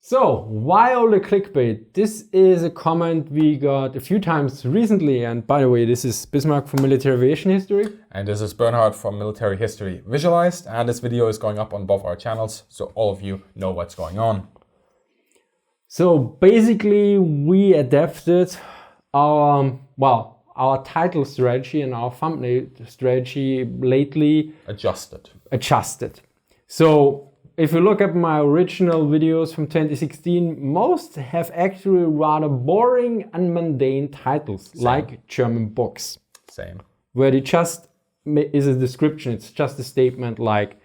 So, why all the clickbait? This is a comment we got a few times recently. And by the way, this is Bismarck from Military Aviation History. And this is Bernhard from Military History Visualized. And this video is going up on both our channels, so all of you know what's going on. So basically, we adapted our title strategy and our thumbnail strategy lately. Adjusted. So if you look at my original videos from 2016, most have actually rather boring and mundane titles, like German books. Same. Where it just is a description, it's just a statement like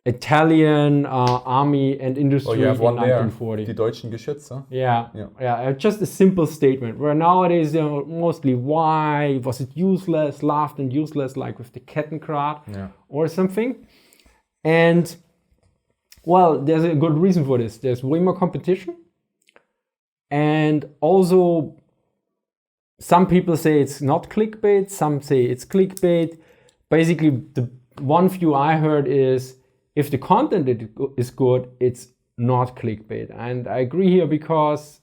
Italian army and industry in 1940. Die deutschen Geschütze. Yeah, just a simple statement. Where nowadays, mostly why was it useless, laughed and useless, like with the Kettengrad or something. And well, there's a good reason for this. There's way more competition. And also, some people say it's not clickbait, some say it's clickbait. Basically, the one view I heard is, if the content is good, it's not clickbait. And I agree here because,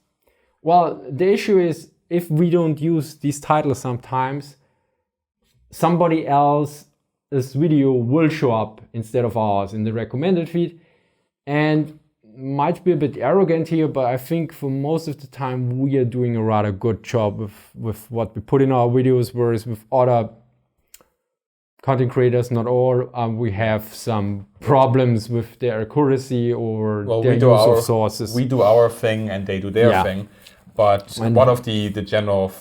well, the issue is, if we don't use these titles sometimes, somebody else's video will show up instead of ours in the recommended feed. And might be a bit arrogant here, but I think for most of the time we are doing a rather good job with what we put in our videos, whereas with other content creators, not all, we have some problems with their accuracy or their use of sources. We do our thing and they do their thing. But one of the general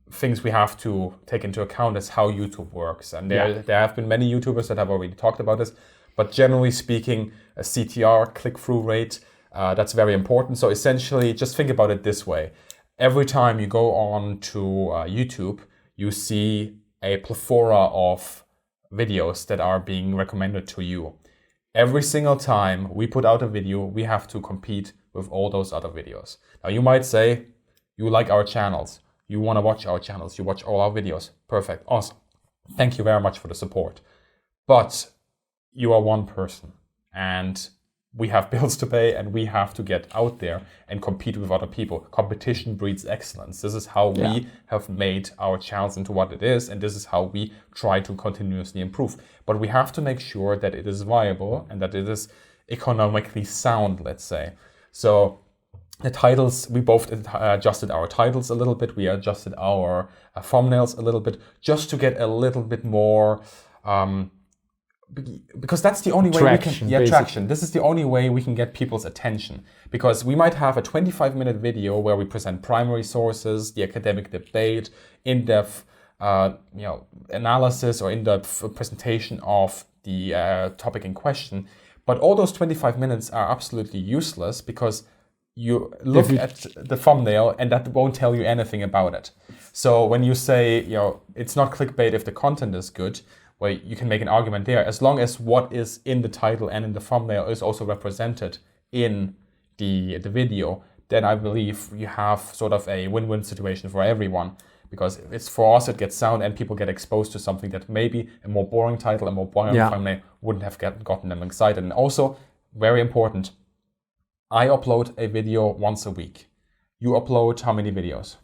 things we have to take into account is how YouTube works. And there have been many YouTubers that have already talked about this. But generally speaking, a CTR, click-through rate, that's very important. So essentially, just think about it this way. Every time you go on to YouTube, you see a plethora of videos that are being recommended to you. Every single time we put out a video, we have to compete with all those other videos. Now, you might say, you like our channels. You want to watch our channels. You watch all our videos. Perfect. Awesome. Thank you very much for the support. But you are one person and we have bills to pay and we have to get out there and compete with other people. Competition breeds excellence. This is how we have made our channels into what it is, and this is how we try to continuously improve. But we have to make sure that it is viable and that it is economically sound, let's say. So the titles, we both adjusted our titles a little bit. We adjusted our thumbnails a little bit just to get a little bit more because that's the only way we can traction. This is the only way we can get people's attention, because we might have a 25-minute video where we present primary sources, the academic debate, in-depth analysis or in-depth presentation of the topic in question. But all those 25 minutes are absolutely useless because you look at the thumbnail and that won't tell you anything about it. So when you say, it's not clickbait if the content is good, well, you can make an argument there. As long as what is in the title and in the thumbnail is also represented in the video, then I believe you have sort of a win-win situation for everyone. Because it's for us, it gets sound and people get exposed to something that maybe a more boring title, a more boring thumbnail wouldn't have gotten them excited. And also, very important, I upload a video once a week. You upload how many videos?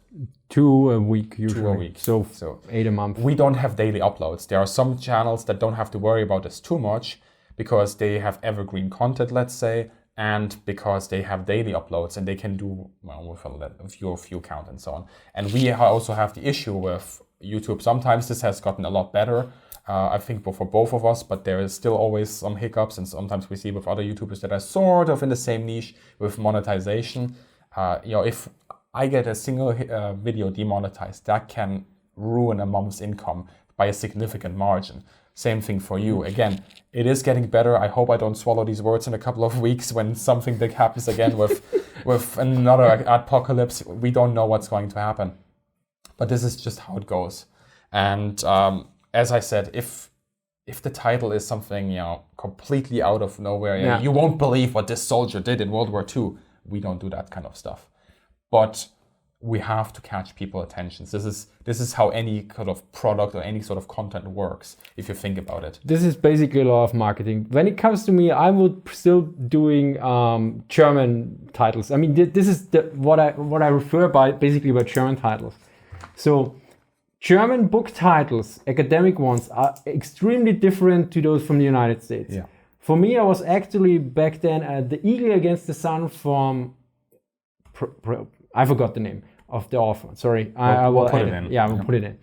2 a week usually. 2 a week. So 8 a month. We don't have daily uploads. There are some channels that don't have to worry about this too much because they have evergreen content, let's say, and because they have daily uploads and they can do with a view count and so on. And we also have the issue with YouTube. Sometimes this has gotten a lot better, I think, for both of us, but there is still always some hiccups, and sometimes we see with other YouTubers that are sort of in the same niche with monetization. If I get a single video demonetized, that can ruin a month's income by a significant margin. Same thing for you. Again, it is getting better. I hope I don't swallow these words in a couple of weeks when something big happens again with another apocalypse. We don't know what's going to happen. But this is just how it goes. And as I said, if the title is something completely out of nowhere, you won't believe what this soldier did in World War II. We don't do that kind of stuff. But we have to catch people's attention. This is how any kind of product or any sort of content works, if you think about it. This is basically a lot of marketing. When it comes to me, I would still doing German titles. I mean, this is what I refer by basically by German titles. So German book titles, academic ones, are extremely different to those from the United States. Yeah. For me, I was actually back then at The Eagle Against the Sun from I forgot the name of the author. Sorry, I will put it in. Yeah, we'll put it in.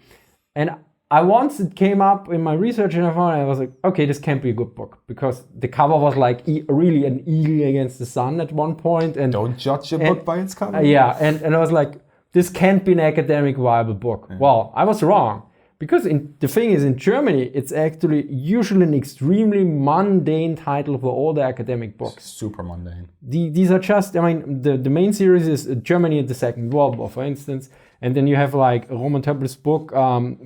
And once it came up in my research, and I was like, okay, this can't be a good book, because the cover was like really an eagle against the sun at one point. And don't judge a book by its cover. And I was like, this can't be an academic viable book. Yeah. Well, I was wrong. Because the thing is, in Germany, it's actually usually an extremely mundane title for all the academic books. Super mundane. These are just, I mean, the main series is Germany at the Second World War, for instance. And then you have like Roman Tempel's book,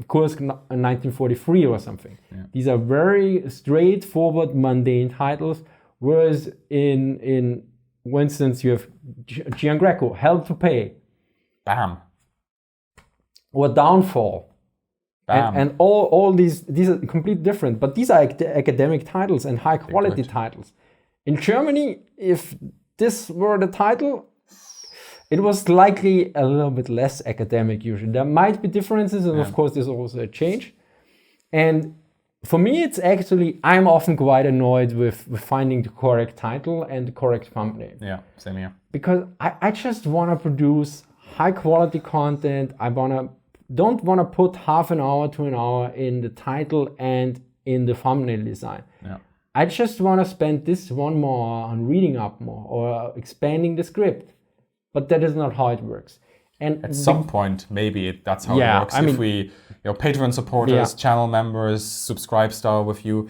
Kursk 1943 or something. Yeah. These are very straightforward, mundane titles. Whereas in for instance, you have Gian Greco, Hell to Pay. Bam. Or Downfall. And all these are completely different, but these are academic titles and high quality titles. In Germany, if this were the title, it was likely a little bit less academic usually. There might be differences, and of course there's also a change. And for me, it's actually, I'm often quite annoyed with finding the correct title and the correct thumbnail. Yeah, same here. Because I just want to produce high quality content. Don't want to put half an hour to an hour in the title and in the thumbnail design. Yeah. I just want to spend this 1 more on reading up more or expanding the script. But that is not how it works. And at some point, maybe that's how it works. If we, Patreon supporters, channel members, subscribe style with you,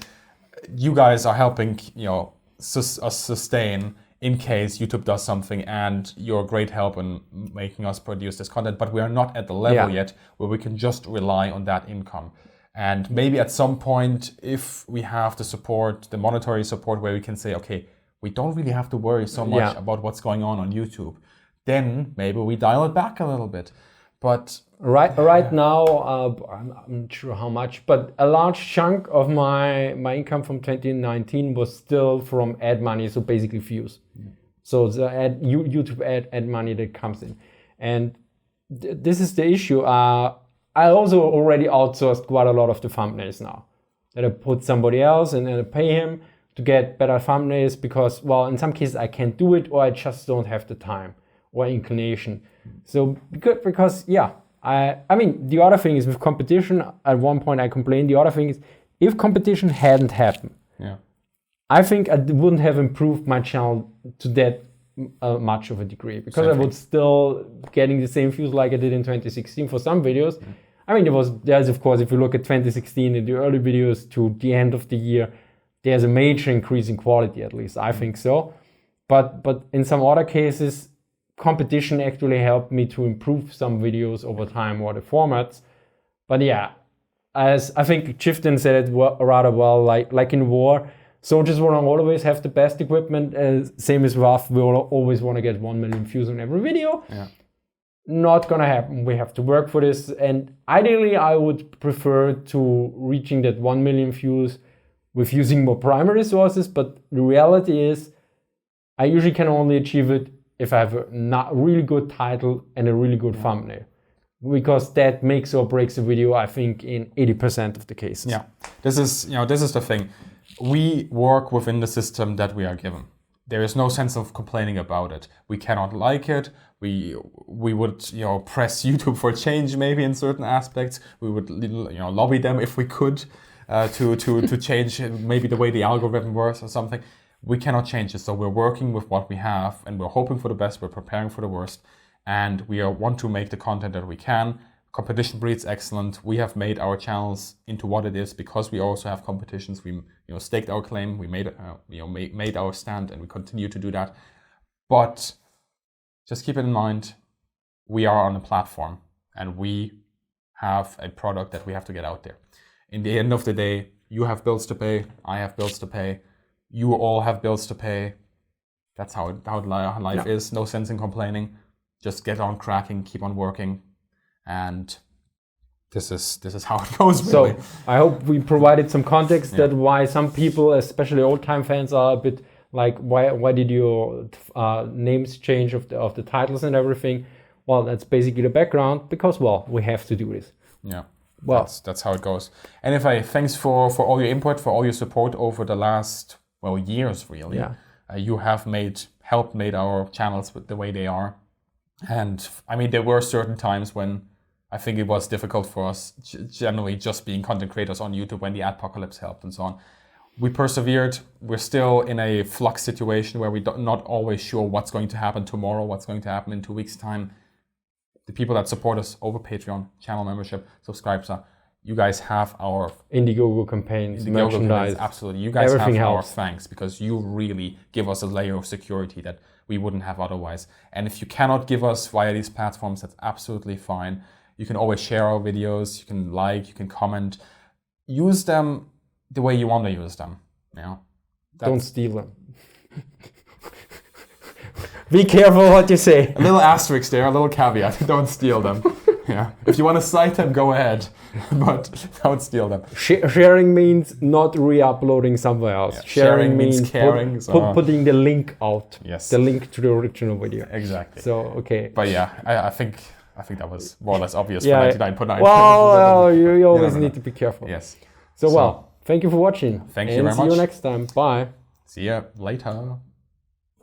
you guys are helping, us sustain in case YouTube does something, and you're a great help in making us produce this content. But we are not at the level yet where we can just rely on that income. And maybe at some point, if we have the support, the monetary support, where we can say, okay, we don't really have to worry so much about what's going on YouTube, then maybe we dial it back a little bit. But right now, I'm not sure how much, but a large chunk of my income from 2019 was still from ad money, so basically views. So the YouTube ad money that comes in. And this is the issue. I also already outsourced quite a lot of the thumbnails now. That I put somebody else and then I pay him to get better thumbnails because, well, in some cases I can't do it, or I just don't have the time or inclination. So because I mean, the other thing is with competition, at one point I complained, the other thing is, if competition hadn't happened, I think I wouldn't have improved my channel to that much of a degree, because I would still getting the same views like I did in 2016 for some videos. I mean, there's of course, if you look at 2016 in the early videos to the end of the year, there's a major increase in quality, at least I think so. But in some other cases, competition actually helped me to improve some videos over time or the formats. But as I think Chifton said it rather well, like in war, soldiers will not always have the best equipment. Same as RAF, we will always want to get 1 million views on every video. Not gonna happen. We have to work for this. And ideally, I would prefer to reaching that 1 million views with using more primary sources. But the reality is, I usually can only achieve it if I have a not really good title and a really good thumbnail, because that makes or breaks a video, I think, in 80% of the cases. Yeah, this is the thing. We work within the system that we are given. There is no sense of complaining about it. We cannot like it. We would press YouTube for change maybe in certain aspects. We would lobby them if we could to change maybe the way the algorithm works or something. We cannot change it, so we're working with what we have, and we're hoping for the best, we're preparing for the worst, and we want to make the content that we can. Competition breeds excellent. We have made our channels into what it is because we also have competitions. We staked our claim, we made made our stand, and we continue to do that. But just keep it in mind, we are on a platform, and we have a product that we have to get out there. In the end of the day, you have bills to pay, I have bills to pay. You all have bills to pay. That's how life is. No sense in complaining. just get on cracking, keep on working, and this is how it goes. Really. So I hope we provided some context that why some people, especially old-time fans, are a bit like, why did your names change of the titles and everything? Well, that's basically the background, because, well, we have to do this. Yeah, well, that's how it goes. Anyway, thanks for all your input, for all your support over the last, years, really. Yeah. You have helped made our channels the way they are. And, I mean, there were certain times when I think it was difficult for us, generally just being content creators on YouTube, when the adpocalypse helped and so on. We persevered. We're still in a flux situation where we're not always sure what's going to happen tomorrow, what's going to happen in 2 weeks' time. The people that support us over Patreon, channel membership, subscribers, you guys have our Indiegogo campaigns, merchandise. Absolutely. You guys everything have helps. Our thanks, because you really give us a layer of security that we wouldn't have otherwise. And if you cannot give us via these platforms, that's absolutely fine. You can always share our videos, you can like, you can comment. Use them the way you want to use them. Don't steal them. Be careful what you say. A little asterisk there, a little caveat. Don't steal them. If you want to cite them, go ahead, but don't steal them. Sharing means not re-uploading somewhere else. Yeah. Sharing means caring. Putting the link out. Yes. The link to the original video. Exactly. So, okay. But I think that was more or less obvious for 99.9. Well, you always need to be careful. Yes. So, thank you for watching. Thank you very much. See you next time. Bye. See ya later.